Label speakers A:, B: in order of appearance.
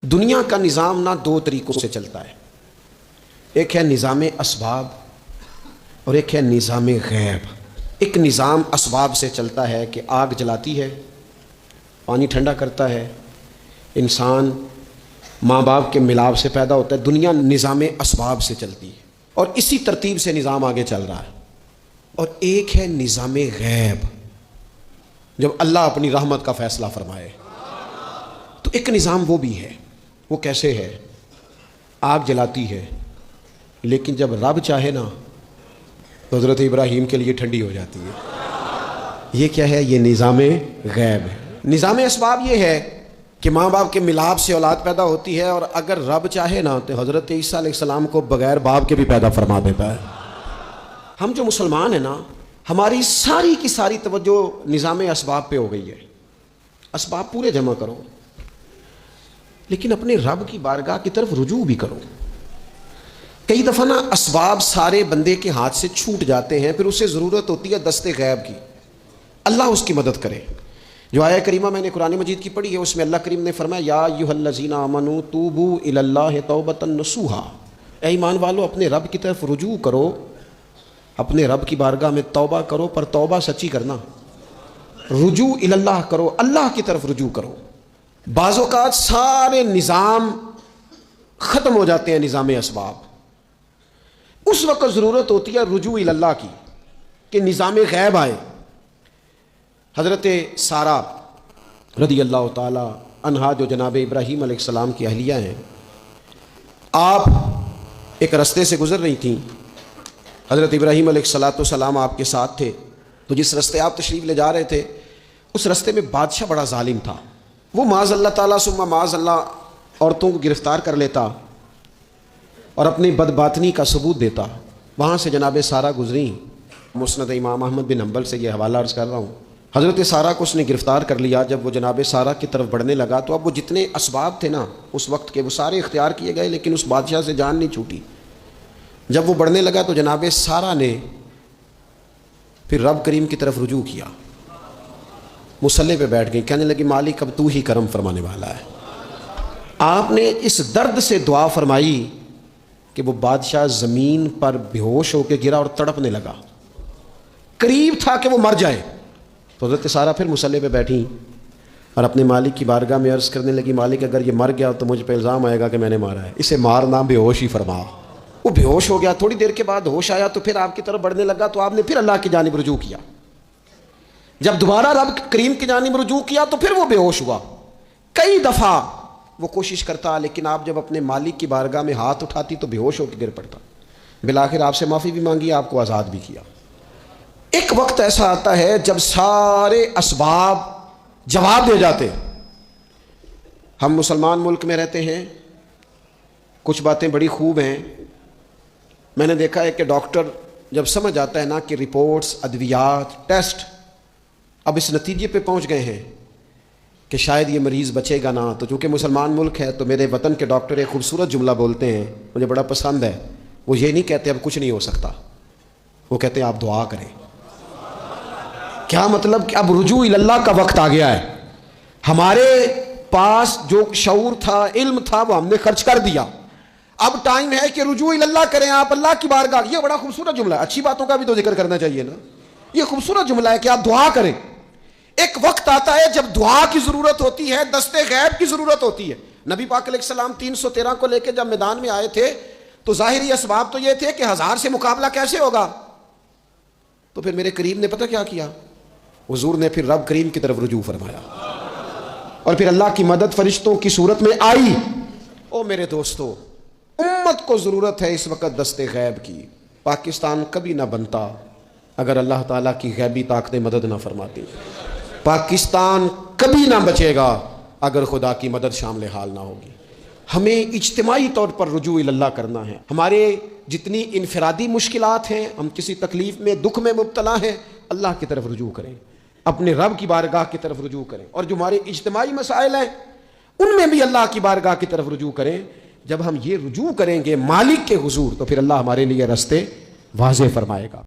A: دنیا کا نظام نہ دو طریقوں سے چلتا ہے، ایک ہے نظام اسباب اور ایک ہے نظام غیب۔ ایک نظام اسباب سے چلتا ہے کہ آگ جلاتی ہے، پانی ٹھنڈا کرتا ہے، انسان ماں باپ کے ملاپ سے پیدا ہوتا ہے۔ دنیا نظام اسباب سے چلتی ہے اور اسی ترتیب سے نظام آگے چل رہا ہے۔ اور ایک ہے نظام غیب، جب اللہ اپنی رحمت کا فیصلہ فرمائے تو ایک نظام وہ بھی ہے۔ وہ کیسے ہے؟ آگ جلاتی ہے لیکن جب رب چاہے نا تو حضرت ابراہیم کے لیے ٹھنڈی ہو جاتی ہے۔ یہ کیا ہے؟ یہ نظام غیب ہے۔ نظام اسباب یہ ہے کہ ماں باپ کے ملاپ سے اولاد پیدا ہوتی ہے، اور اگر رب چاہے نا تو حضرت عیسیٰ علیہ السلام کو بغیر باپ کے بھی پیدا فرما دیتا ہے۔ ہم جو مسلمان ہیں نا، ہماری ساری کی ساری توجہ نظام اسباب پہ ہو گئی ہے۔ اسباب پورے جمع کرو لیکن اپنے رب کی بارگاہ کی طرف رجوع بھی کرو۔ کئی دفعہ نا اسباب سارے بندے کے ہاتھ سے چھوٹ جاتے ہیں، پھر اسے ضرورت ہوتی ہے دست غیب کی، اللہ اس کی مدد کرے۔ جو آیہ کریمہ میں نے قرآن مجید کی پڑھی ہے، اس میں اللہ کریم نے فرمایا یا ایھا الذین آمنوا توبوا الی اللہ توبۃ نصوحا، اے ایمان والو اپنے رب کی طرف رجوع کرو، اپنے رب کی بارگاہ میں توبہ کرو، پر توبہ سچی کرنا، رجوع الی اللہ کرو، اللہ کی طرف رجوع کرو۔ بعض اوقات سارے نظام ختم ہو جاتے ہیں، نظام اسباب، اس وقت ضرورت ہوتی ہے رجوع الی اللہ کی کہ نظام غیب آئے۔ حضرت سارہ رضی اللہ تعالی عنہا جو جناب ابراہیم علیہ السلام کی اہلیہ ہیں، آپ ایک رستے سے گزر رہی تھیں، حضرت ابراہیم علیہ السلام آپ کے ساتھ تھے، تو جس رستے آپ تشریف لے جا رہے تھے اس رستے میں بادشاہ بڑا ظالم تھا۔ وہ معاذ اللہ تعالیٰ ثم معاذ اللہ عورتوں کو گرفتار کر لیتا اور اپنی بدباطنی کا ثبوت دیتا۔ وہاں سے جناب سارہ گزریں، مسند امام احمد بن حنبل سے یہ حوالہ عرض کر رہا ہوں۔ حضرت سارہ کو اس نے گرفتار کر لیا۔ جب وہ جناب سارہ کی طرف بڑھنے لگا تو اب وہ جتنے اسباب تھے نا اس وقت کے، وہ سارے اختیار کیے گئے، لیکن اس بادشاہ سے جان نہیں چھوٹی۔ جب وہ بڑھنے لگا تو جناب سارہ نے پھر رب کریم کی طرف رجوع کیا، مصلی پہ بیٹھ گئی، کہنے لگی مالک اب تو ہی کرم فرمانے والا ہے۔ آپ نے اس درد سے دعا فرمائی کہ وہ بادشاہ زمین پر بے ہوش ہو کے گرا اور تڑپنے لگا، قریب تھا کہ وہ مر جائے۔ تو حضرت سارہ پھر مصلی پہ بیٹھی اور اپنے مالک کی بارگاہ میں عرض کرنے لگی مالک اگر یہ مر گیا تو مجھ پہ الزام آئے گا کہ میں نے مارا ہے، اسے مارنا بے ہوش ہی فرما۔ وہ بے ہوش ہو گیا، تھوڑی دیر کے بعد ہوش آیا تو پھر آپ کی طرف بڑھنے لگا، تو آپ نے پھر اللہ کی جانب رجوع کیا۔ جب دوبارہ رب کریم کی جانب رجوع کیا تو پھر وہ بے ہوش ہوا۔ کئی دفعہ وہ کوشش کرتا، لیکن آپ جب اپنے مالک کی بارگاہ میں ہاتھ اٹھاتی تو بے ہوش ہو کے گر پڑتا۔ بالآخر آپ سے معافی بھی مانگی، آپ کو آزاد بھی کیا۔ ایک وقت ایسا آتا ہے جب سارے اسباب جواب دے جاتے ہیں۔ ہم مسلمان ملک میں رہتے ہیں، کچھ باتیں بڑی خوب ہیں۔ میں نے دیکھا ہے کہ ڈاکٹر جب سمجھ آتا ہے نا کہ رپورٹس، ادویات، ٹیسٹ اب اس نتیجے پہ پہنچ گئے ہیں کہ شاید یہ مریض بچے گا نہ، تو چونکہ مسلمان ملک ہے تو میرے وطن کے ڈاکٹر ایک خوبصورت جملہ بولتے ہیں، مجھے بڑا پسند ہے۔ وہ یہ نہیں کہتے اب کچھ نہیں ہو سکتا، وہ کہتے ہیں آپ دعا کریں۔ کیا مطلب؟ کہ اب رجوع اللہ کا وقت آ گیا ہے۔ ہمارے پاس جو شعور تھا، علم تھا، وہ ہم نے خرچ کر دیا۔ اب ٹائم ہے کہ رجوع اللہ کریں، آپ اللہ کی بارگاہ۔ یہ بڑا خوبصورت جملہ ہے، اچھی باتوں کا بھی تو ذکر کرنا چاہیے نا۔ یہ خوبصورت جملہ ہے کہ آپ دعا کریں۔ ایک وقت آتا ہے جب دعا کی ضرورت ہوتی ہے، دست غیب کی ضرورت ہوتی ہے۔ نبی پاک علیہ السلام 313 کو لے کے جب میدان میں آئے تھے تو ظاہری اسباب تو یہ تھے کہ 1000 سے مقابلہ کیسے ہوگا، تو پھر میرے کریم نے پتہ کیا کیا؟ حضور نے پھر رب کریم کی طرف رجوع فرمایا اور پھر اللہ کی مدد فرشتوں کی صورت میں آئی۔ او میرے دوستو، امت کو ضرورت ہے اس وقت دست غیب کی۔ پاکستان کبھی نہ بنتا اگر اللہ تعالیٰ کی غیبی طاقتیں مدد نہ فرماتی۔ پاکستان کبھی نہ بچے گا اگر خدا کی مدد شامل حال نہ ہوگی۔ ہمیں اجتماعی طور پر رجوع اللہ کرنا ہے۔ ہمارے جتنی انفرادی مشکلات ہیں، ہم کسی تکلیف میں، دکھ میں مبتلا ہیں، اللہ کی طرف رجوع کریں، اپنے رب کی بارگاہ کی طرف رجوع کریں، اور جو ہمارے اجتماعی مسائل ہیں ان میں بھی اللہ کی بارگاہ کی طرف رجوع کریں۔ جب ہم یہ رجوع کریں گے مالک کے حضور تو پھر اللہ ہمارے لیے راستے واضح فرمائے گا۔